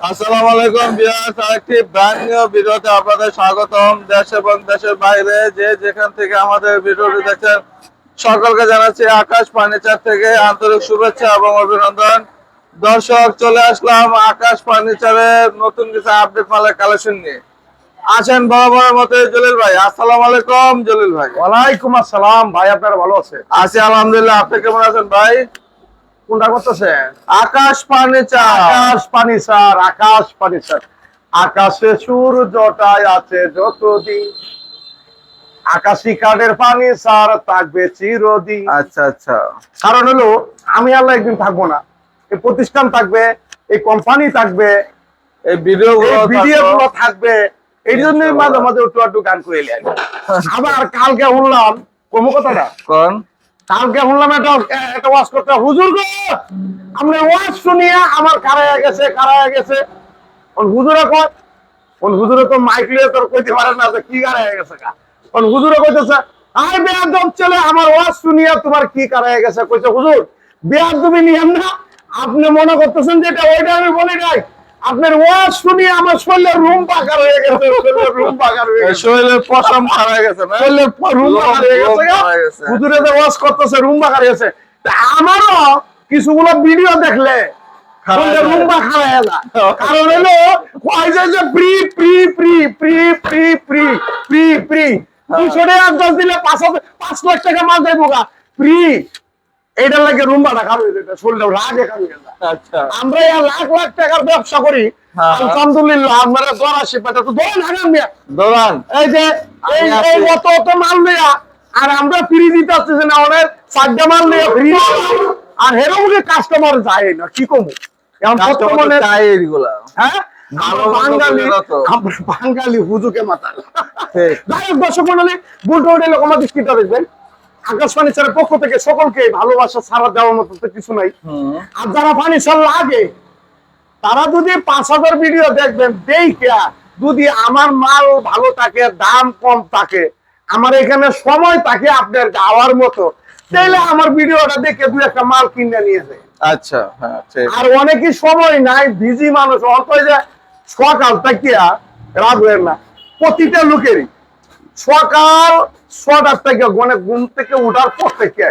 আসসালামু আলাইকুম ভিউয়ার্স, আরেকটি ব্র্যান্ড নিউ ভিডিওতে আপনাদের স্বাগতম। দেশ এবং দেশের বাইরে যে যেখান থেকে আমাদের ভিডিওটি দেখছেন সকলকে জানাচ্ছি আকাশ ফার্নিচার থেকে আন্তরিক শুভেচ্ছা এবং অভিনন্দন। দর্শক, চলে আসলাম আকাশ ফার্নিচারের নতুন কিছু আপডেট মালের কালেকশন নিয়ে। আছেন বরাবরের মতো জলিল ভাই। আসসালামু আলাইকুম জলিল ভাই। ওয়ালাইকুম আসসালাম ভাই, আপনারা ভালো আছেন? আছি আলহামদুলিল্লাহ, আপনি কেমন আছেন ভাই? কোনটা করতেছেন? আকাশ ফার্নিচার। আকাশ ফার্নিচার, আকাশ ফার্নিচার। আকাশে সূর্যটাই আছে যতদিন, আকাশি কাঠের ফার্নিচার থাকবে চিরদিন। আচ্ছা আচ্ছা, কারণ হলো আমি আল্লাহ একদিন থাকবো না, এই প্রতিষ্ঠান থাকবে, এই কোম্পানি থাকবে, এই ভিডিও গুলো থাকবে। এই জন্যই মাঝে মাঝে একটু একটু গান করে এলেন। আবার কালকে শুনলাম কোন কথাটা, কোন কালকে শুনলাম একটা ওয়াজ করতে, হুজুর গো আমরা ওয়াজ শুনিয়া আমার খারায় গেছে। হুজুরে কয়, হুজুরে তো মাইক লিয়ে তোর কইতে পারে না যে কি খারায় গেছে গা। হুজুরে কইতেছে, আয় বেয়াদব ছেলে, আমার ওয়াজ শুনিয়া তোমার কি খারায় গেছে। কইছে হুজুর বেয়াদবি নিয়েন না, আপনি মনে করতেছেন যেটা ওইটা আমি বলি নাই, আপনার ওয়াজ শুনিয়ে আমার শরীরের রুম পাকার হয়ে গেছে, শরীরের পশম খারাপ হয়ে গেছে না? হুজুরে যে ওয়াজ করতেছে রুম পাকার হয়ে গেছে। আমারও কিছুগুলো ভিডিও দেখলে রুম্বা খাওয়া যায়। কারণ হলো কয় যে pre pre pre pre pre pre pre pre 200 টাকা 10 দিলে 5 লাখ টাকা মাল দেবো গা প্রি। এইটার লাগে রুম্বাটা খাবে, শরীরটা রাগে খাবে। আচ্ছা, আমরা লাখ লাখ টাকার ব্যবসা করি, আলহামদুলিল্লাহ। আমরা দরাশি পেটা তো দোকান হাগান মিয়া দোকান, এই যে এই অত মাল নেয়া, আর আমরা ফ্রি দিতে আসতেছি না, অনেক 4টা মাল নেয়া ফ্রি, আর হেরোমুখে কাস্টমার যায় না। কি কমু এখন বর্তমানে এগুলা হ্যাঁ বাঙালি হুজুকে মাতাল। যাই হোক দর্শক মন্ডলী, বুলটো হোটেল আমার দৃষ্টিটা দেখবেন। আকাশ ফার্নিচারের পক্ষ থেকে সকলকে ভালোবাসা ছাড়া দেওয়ার মতো তো কিছু নাই। আর যারা ফার্নিচার লাগে তারা যদি 5000 ভিডিও দেখবেন, দেখিয়া যদি আমার মাল ভালো থাকে, দাম কম থাকে, আমার এখানে সময় থাকে আপনার যাওয়ার মতো, তাহলে আমার ভিডিওটা দেখে 2-1টা মাল কিনে নিয়ে যায়। আচ্ছা, হ্যাঁ ঠিক। আর অনেকই সময় নাই, বিজি মানুষ, অত যে সকাল থেকে রাত হয়ে না, প্রতিটা লোকেরই সকাল 6টার থেকে ঘুম থেকে উঠার পর থেকে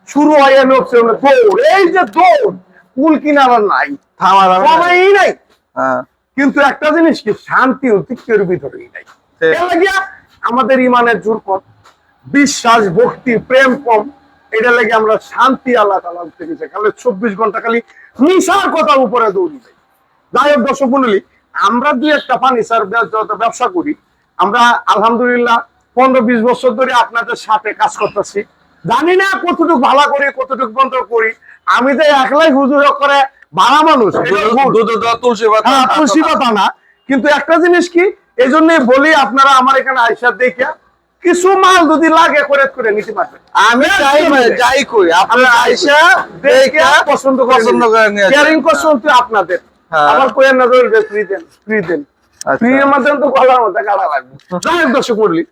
শুরু হয় দৌড়। এই যে দৌড়, কুল কিনারা নাই, থামার সময়ই নাই। হ্যাঁ, কিন্তু একটা জিনিস কি, শান্তি অতিকের ভিতরেই নাই। আমাদের ইমানের জোর কম, বিশ্বাস ভক্তি প্রেম কম, এটা লাগে আমরা শান্তি আল্লাহ তাআলা থেকে চাই। খালি 24 ঘন্টা খালি মিশার কথার উপরে দৌড়ি যাই। যাই হোক দর্শক মন্ডলী, আমরা 2-1টা ফার্নিচার ব্যবসা করি। আমরা আলহামদুলিল্লাহ 15-20 বছর ধরে আপনাদের সাথে কাজ করতেছি। জানি না কতটুকু ভালো করি, কতটুকু বন্ধ করি। আমি যে একলাই হুজুর করে ভাড়া মানুষ, তুলসী পাতা না। কিন্তু একটা জিনিস কি, এই জন্যই বলি আপনারা আমার এখানে আইসা দেখে কিছু মাল যদি লাগে করে নিতে পারবেন। আমি যাই করি আপনারা আইসা দেখে পছন্দ করে নিয়ে শেয়ারিং করতে আপনাদের। আবার কোয়েন না ফ্রি দেন ফ্রি এর মাধ্যমে তো গলার মধ্যে কাটা লাগবে। যাই হোক দর্শক মন্ডলী,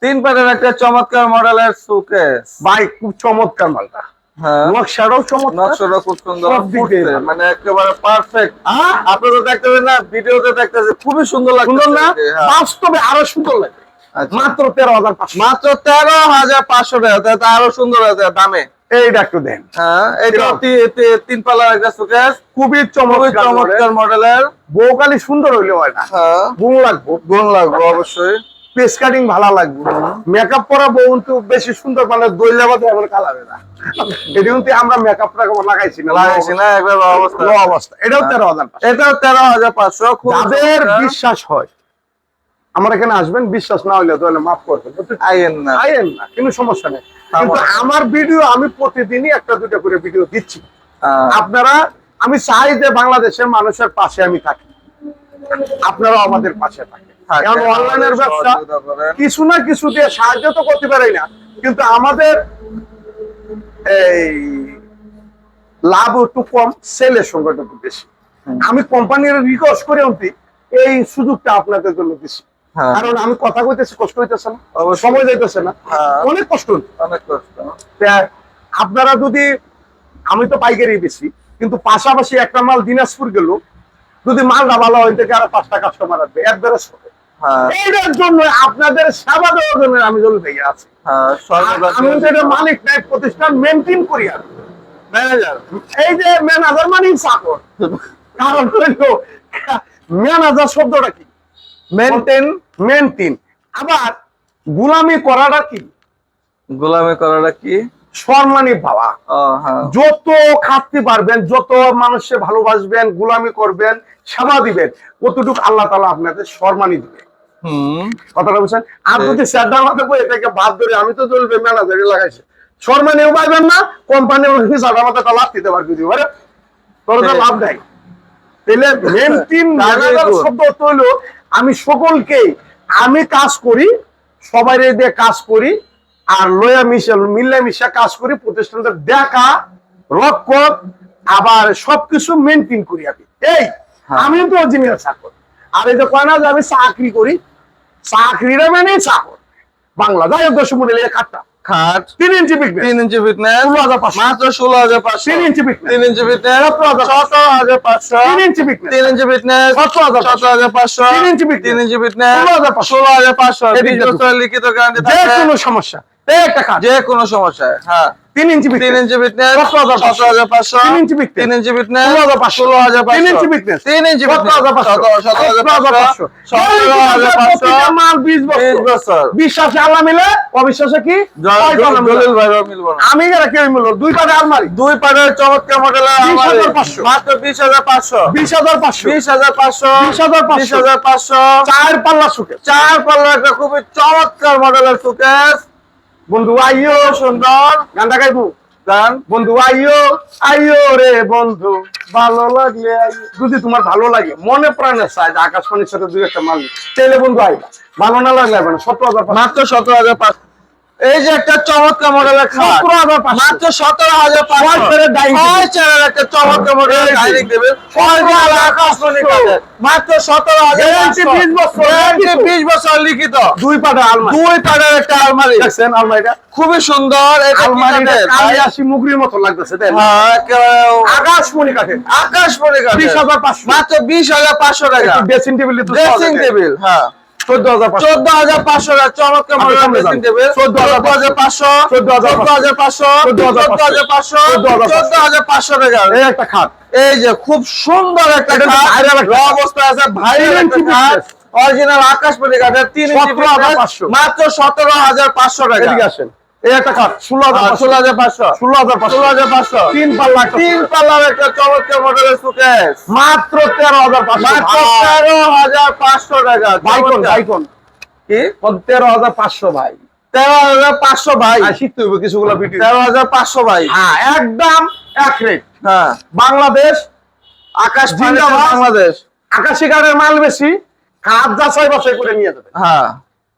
3 পাটের একটা চমৎকার মডেলের শোকেস ভাই, খুব চমৎকার মালটা। হ্যাঁ, নকশাটাও চমৎকার, নকশাটা খুব সুন্দর, ফুটছে, মানে একেবারে পারফেক্ট। আপনারা দেখতেছেন না, ভিডিওতে দেখতেছেন খুবই সুন্দর লাগছে। সুন্দর না? বাস্তবে আরো সুন্দর লাগে। মাত্র 13,500, মাত্র 13,500 টাকা, তা আরো সুন্দর আছে দামে। এইটা একটু দেন। হ্যাঁ, এটা 3 পাল্লার একটা শোকেস, খুবই চমৎকার মডেলের। বউকালি সুন্দর হইলে হয় না, হ্যাঁ, গুণ লাগবে অবশ্যই। পেস কাটিং ভালো লাগবে। মেকআপ করা বউ তো বেশি সুন্দর, মানে দইলা বাদে আমার কালারে না। এটা কিন্তু আমরা মেকআপ লাগাইছি না, একবার অবস্থা। এটাও 13,500, এটাও 13,500। যাদের বিশ্বাস হয় আমার এখানে আসবেন, বিশ্বাস না হইলে তাহলে মাফ করবেন, আইয়েন না, কোনো সমস্যা নেই। কিন্তু আমার ভিডিও আমি প্রতিদিনই 1-2টা করে ভিডিও দিচ্ছি। আপনারা, আমি চাই যে বাংলাদেশের মানুষের পাশে আমি থাকি, আপনারাও আমাদের পাশে থাকেন। কারণ অনলাইনের ব্যবসা কিছু না কিছু দিয়ে সাহায্য তো করতে পারি না, কিন্তু আমাদের এই লাভ একটু কম, সেলের সংখ্যাটা একটু বেশি। আমি কোম্পানির রিকোয়েস্ট করে এই সুযোগটা আপনাদের জন্য দিচ্ছি। কারণ আমি কথা কইতেছি, কষ্ট হইতেছে না, সময় যাইতেছে না, অনেক কষ্ট। আপনারা যদি, আমি তো পাইকারি বেশি, কিন্তু পাশাপাশি একটা মাল দিনাজপুর গেল, যদি মালটা ভালো হয় থেকে আরো 5টা কাস্টমার আসবে একবারে সবে। হ্যাঁ এইটার জন্য আপনাদের সেবা দেওয়ার জন্য আমি জল পেয়ে আছি। হ্যাঁ আমি তো এটা মালিক নাই, প্রতিষ্ঠান মেনটেন করি আর ম্যানেজার। এই যে ম্যানেজার মানে চাকর, কারণ হইলো ম্যানেজার শব্দটা কি? মেনটেন। মেনটেন। আবার গুলামি করাটা কি? গোলামি করাটা কি? সম্মানী পাওয়া। হ্যাঁ যত খাটতে পারবেন, যত মানুষকে ভালোবাসবেন, গুলামি করবেন, সেবা দিবেন, কতটুকু আল্লাহ তাআলা আপনাদের সম্মানী দিবে। কথাটা বুঝছেন? আর যদি স্যারদার মাথা বই এটাকে বাদ ধরে আমি তো চলবে ম্যানেজারই লাগাইছে, সম্মানীও পাইবেন না, কোম্পানির স্যারদার মাথাটা লাভ দিতে পারবে ভাই, তোর তো লাভ নাই। তাহলে মেনটেন ম্যানেজার শব্দ অর্থ হলো আমি সকলকে, আমি কাজ করি, সবাই দিয়ে কাজ করি, আর লয়া মিলে মিশা কাজ করি, প্রতিষ্ঠানটা দেখা রক্ষক আবার সবকিছু মেনটেন করি আমি। এই আমিও তো অরিজিনাল চাকর। আর এই যে কয় না যে আমি চাকরি করি, চাকরিটা মানে চাকর বাংলা যাই হোক 10 মডেল খাটটা খাট 3 ইঞ্চি ফিটনেস, 3 ইঞ্চি ফিটনেস 16,500 মাত্র 16,500। 3 ইঞ্চি ফিটনেস, 3 ইঞ্চি ফিটনেস 17,500। 3 ইঞ্চি ফিটনেস, 3 ইঞ্চি ফিটনেস 17,500। 17,500। 3 ইঞ্চি ফিটনেস, 3 ইঞ্চি ফিটনেস 16,500। 16,500। 20 বছরের লিখিত গ্যারান্টি যে থাকবে কোনো সমস্যা এই একটা খাট, যে কোনো সমস্যায়। হ্যাঁ 3 ইঞ্চি 3 ফিটনেস, ইঞ্চি ফিটনেস 17,500। 3 ইঞ্চি ফিটনেস, 3 ইঞ্চি ফিটনেস 16,500। 16,500। 3 ইঞ্চি ফিটনেস, 3 ইঞ্চি ফিটনেস 17,500। 17,500। মাল 20 20 বছর। বছর। বিশ্বাসে আল্লাহ মিলে, অবিশ্বাসে কি দলিল ভাইরাও মিলবো না। আমি এরা কেউ মিলল। 2 পাটে আলমারি, 2 পাটের চমৎকার মডেলের আলমারি 20,500। মাত্র 20,500। 20,500, 20,500। 20,500। 20,500। 4 পাল্লা সুকে 4 পাল্লা একটা খুবই চমৎকার মডেলের সুকেস। বন্ধু আইও, সুন্দর গানটা গাইবো গান। বন্ধু আইও আইও রে বন্ধু, ভালো লাগলে আইও। যদি তোমার ভালো লাগে, মনে প্রাণে চাই যে আকাশবাণীর সাথে 2 একটা মাল তাহলে বন্ধু আইবা, ভালো না লাগলে আইবা না। 17,500, মাত্র 17,500। এই যে একটা চমৎকার মডেলের খাট 17,500। মাত্র 17,500। 6 চেয়ারের ডাইনিং টেবিল। 6 চেয়ারের একটা চমৎকার মডেলের ডাইনিং টেবিল 6 দেয়াল আকাশমণি কাঠের মাত্র 17,500। গ্যারান্টি 20 বছর। গ্যারান্টি 20 বছর লিখিত। 2 পাটে আলমারি, 2 পাটের একটা আলমারি দেখছেন আলমারিটা? খুবই সুন্দর। এটা কি আলমারিটা কাঠের? কালিয়াসি মুগরির মতো লাগতেছে তাই না? হ্যাঁ একেবারে আকাশমণি কাঠের। আকাশমণি কাঠের 20,500। মাত্র 20,500 টাকা। ড্রেসিং টেবিল, ড্রেসিং টেবিল হ্যাঁ 14,500। 14,500 টাকা চমৎকার মডেলের ড্রেসিং টেবিল। 14,500। 14,500। 14,500। 14,500 টাকা। এই একটা খাট, এই যে খুব সুন্দর একটা এটা খাট ভাইরাল একটা র অবস্থায় আছে, ভাইরাল একটা খাট অরিজিনাল আকাশমণি কাঠের 3 ইঞ্চি 17,500 মাত্র 17,500 টাকা। এদিকে আসেন। এই একটা খাট 16,500। 16,500। 16,500। 16,500। 3 পাল্লা একটা 3 পাল্লার একটা চমৎকার মডেলের সুকেস মাত্র 13,500। মাত্র 13,500 টাকা। বাইকন চমৎকার। বাইকন কি 13,500 ভাই। 13,500 ভাই। আর শিখতে হবে কিছুগুলো ভিডিও। 13,500 ভাই। হ্যাঁ একদম এক রেট। হ্যাঁ বাংলাদেশ আকাশ জিন্দাবাদ। বাংলাদেশ। আকাশি কাঠের মাল বেশি, কাঠ যাচাই বাছাই করে নিয়ে যাবে। হ্যাঁ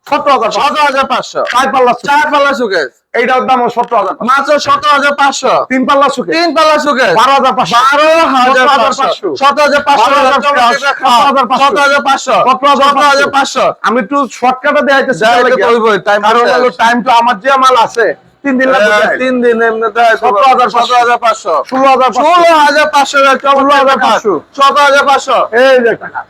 17,500। 17,500। 4 পাল্লা সুকেস। 4 পাল্লা সুকেস এইটার দাম 17,000। মাত্র 17,500। 3 পাল্লা সুকেস 3 পাল্লা সুকেস 12,500। 12,500। 17,500। 17,500। 17,500। আমি একটু শর্টকাটে দেখাইতেছি, যাই তো বলবোই, time কারণ আছে। হলো টাইম তো আমার যে মাল আছে 3 দিন লাগবে। 3 দিন এমনিতে 17,500। 17,500। 16,500। 16,500 16,500। 17,500। এই যে টাকা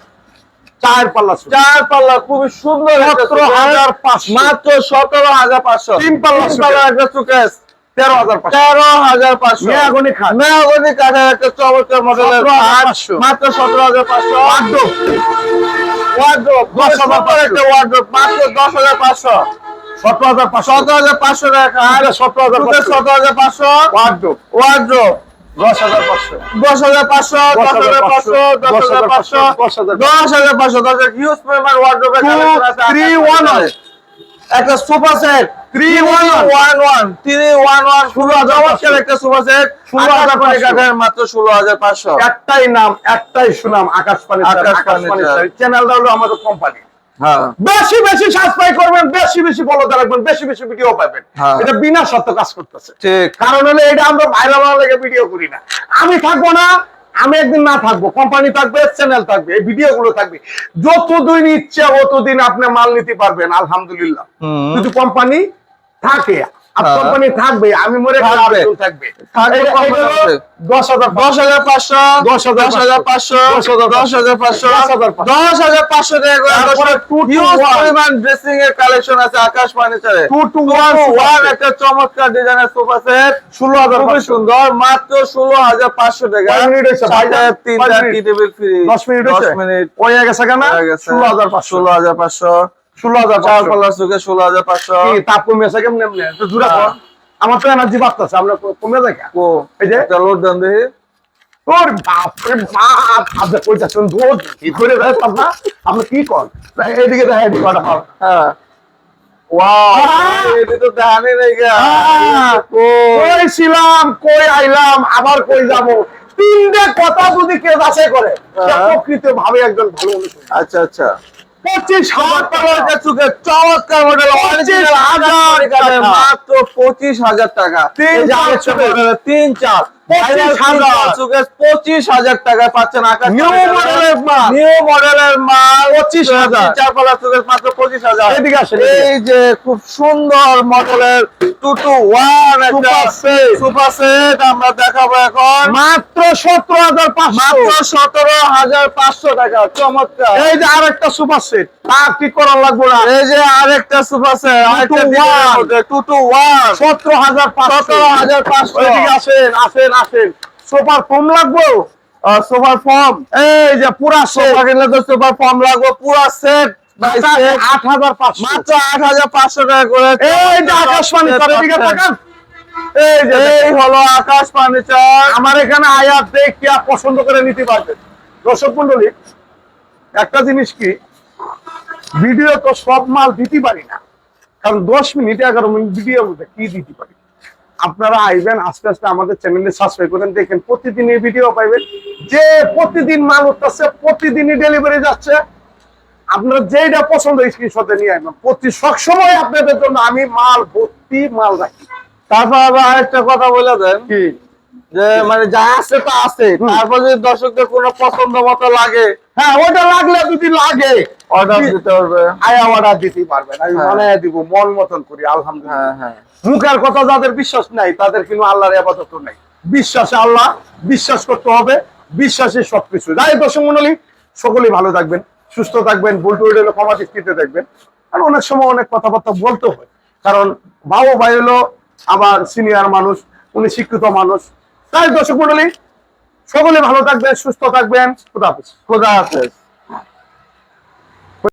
4 পাল্লা সুকেস 4 পাল্লা খুবই সুন্দর একটা সুকেস। 17,500। মাত্র 17,500। 3 পাল্লা একটা সুকেস 13,500। 13,500। মেহগনি খাট মেহগনি কাঠের একটা চমৎকার মডেলের খাট 17,500। মাত্র 17,500। ওয়ার্ড্রোব 10,500 একটা ওয়ার্ড্রোব মাত্র 10,500। 17,500। 17,500 টাকা খাট 17,500। 17,500। Wardrobe wardrobe 10,500। 10,500। 10,500। 10,500। 10,500 হিউজ পরিমাণ ওয়ার্ড্রোবের কালেকশন আছে 311 একটা সোফা সেট 311 311 খুবই চমৎকার একটা সোফা সেট 16,500 কাঠের মাত্র 16,500। একটাই নাম, একটাই সুনাম, আকাশবাণী স্যার। আকাশ আকাশবাণী পানি স্যার চ্যানেলটা হলো আমাদের কোম্পানি। হ্যাঁ বেশি বেশি সাবস্ক্রাইব করবেন, বেশি বেশি ফলো রাখবেন, বেশি বেশি ভিডিও পাবেন। হ্যাঁ। এটা বিনা শর্ত কাজ করতেছে। ঠিক কারণ হলো এটা আমরা ভাইরাল হওয়ার লেগে ভিডিও করি না। আমি থাকবো না, আমি একদিন না থাকবো, কোম্পানি থাকবে, চ্যানেল থাকবে, এই ভিডিও গুলো থাকবে। যতদিন ইচ্ছা ততদিন আপনি মাল নিতে পারবেন আলহামদুলিল্লাহ। হুম। যদি কোম্পানি থাকে আর কোম্পানি থাকবে, আমি মরে গেলে থাকবে। আরেকজন থাকবে। থাকবে, এটা কোম্পানি হলো আছে। 10,000 10,500 10,500 10,500 10,500 টাকা করে তারপরে 2 to 1 পরিমাণ ড্রেসিং এর কালেকশন আছে আকাশ ফার্নিচারে 2 to 1 ওয়ান একটা চমৎকার ডিজাইনের সোফা সেট 16,500 খুবই সুন্দর মাত্র 16,500 টাকা কয় মিনিট হয়েছে? সাথে কয় তিনটা মিনিট? টি টেবিল ফ্রি 10 মিনিট হয়েছে? 10 মিনিট হয়ে গেছে কেন? হয়ে গেছে 16,500 16,500 চার 16,500 পাল্লার চোখে 16,500 কি তাপ কমে আছে কেমনে এমনি একটু দূরে কর। আমার তো এনার্জি বাড়তেছে, আমরা কমে যায় কেন? ও এই যে একটা লোড দেন দেখি তোর বাপ রে বাপ, আপনি কই যাচ্ছেন? ধর কি করে যাচ্ছেন না? আপনি কি কর? এইদিকে দেখা এদিকে করা হবে। হ্যাঁ ওয়াও এটা তো দানি নেই গা কই ছিলাম, কই আইলাম, আবার কই যাব? তিনটে কথা যদি কেউ যাচাই করে, সে প্রকৃত ভাবে একজন ভালো অনুষঙ্গ। আচ্ছা আচ্ছা 25,000 টাকা চমৎকার মডেল 25,000 টাকা। মাত্র 25,000 টাকা তিন এই যে চার আরেকটা চুকের। মডেলের 3-4 25,000 25,000 টাকায় পাচ্ছেন আকাশ New মডেলের মাল। নিউ মডেলের মাল 25,000 চার পাল্লা চুকের মাত্র 25,000 এদিকে আসেন, এই যে খুব সুন্দর মডেলের 2-to-1 একটা Super set। সুপার সেট আমরা দেখাবো এখন মাত্র 17,500 মাত্র 17,500 টাকা চমৎকার এই যে আরেকটা সুপার সেট, তা ঠিক করা লাগবে না। এই যে আরেকটা সুপার সেট আরেকটা 2-to-1 ডিজাইনের মধ্যে 2-to-1 17,500 17,500 ওইদিকে আসেন আসেন আসেন। সুপার ফোম লাগবে, সুপার ফর্ম এই যে পুরা সেট সোফা কিনলে তো সুপার ফর্ম লাগবে পুরো সেট বাই সেট 8,500। মাত্র 8,500 টাকা করে এই যে আকাশ ফার্নিচার, এদিকে তাকান। এই যে এই হলো আকাশ ফার্নিচার আমার এখানে আয়াত দেখিয়া পছন্দ করে নিতে পারবেন। দর্শক মন্ডলী, একটা জিনিস কি, ভিডিও তো সব মাল দিতে পারি না, কারণ 10 মিনিট 11 মিনিট ভিডিওর মধ্যে কি দিতে পারি। আপনারা আইবেন আস্তে আস্তে আমাদের চ্যানেলে সাবস্ক্রাইব করেন, দেখেন প্রতিদিন এই ভিডিও পাইবেন, যে প্রতিদিন মাল উঠতেছে, প্রতিদিনই ডেলিভারি যাচ্ছে। আপনারা যেটা পছন্দ স্ক্রিনশটে নিয়ে আসবেন, প্রতি সবসময় আপনাদের জন্য আমি মাল ভর্তি মাল রাখি। তারপর আবার আরেকটা কথা বলে দেন কি যে মানে যা আছে তা আছে তারপর যদি দর্শকদের কোনো পছন্দ মতো লাগে হ্যাঁ, ওটা লাগলে যদি লাগে অর্ডার দিতে পারবে আয়া অর্ডার দিতে পারবেন, আমি হ্যাঁ। বানায় দিব মন মতন করি আলহামদুলিল্লাহ। হ্যাঁ হ্যাঁ মুখের কথা যাদের বিশ্বাস নাই তাদের কিন্তু আল্লাহর আবাদত নাই। বিশ্বাসে আল্লাহ, বিশ্বাস করতে হবে, বিশ্বাসে সবকিছু। যাই দর্শক মন্ডলী, সকলেই ভালো থাকবেন, সুস্থ থাকবেন, ভুল টুল হলে ক্ষমা দৃষ্টিতে দেখবেন। আর অনেক সময় অনেক কথাবার্তা বলতে হয়, কারণ বাবু ভাই হলো আবার সিনিয়র মানুষ, উনি শিক্ষিত মানুষ। তাই দর্শক মন্ডলী, সকলে ভালো থাকবেন, সুস্থ থাকবেন। খোদা হাফেজ। খোদা হাফেজ।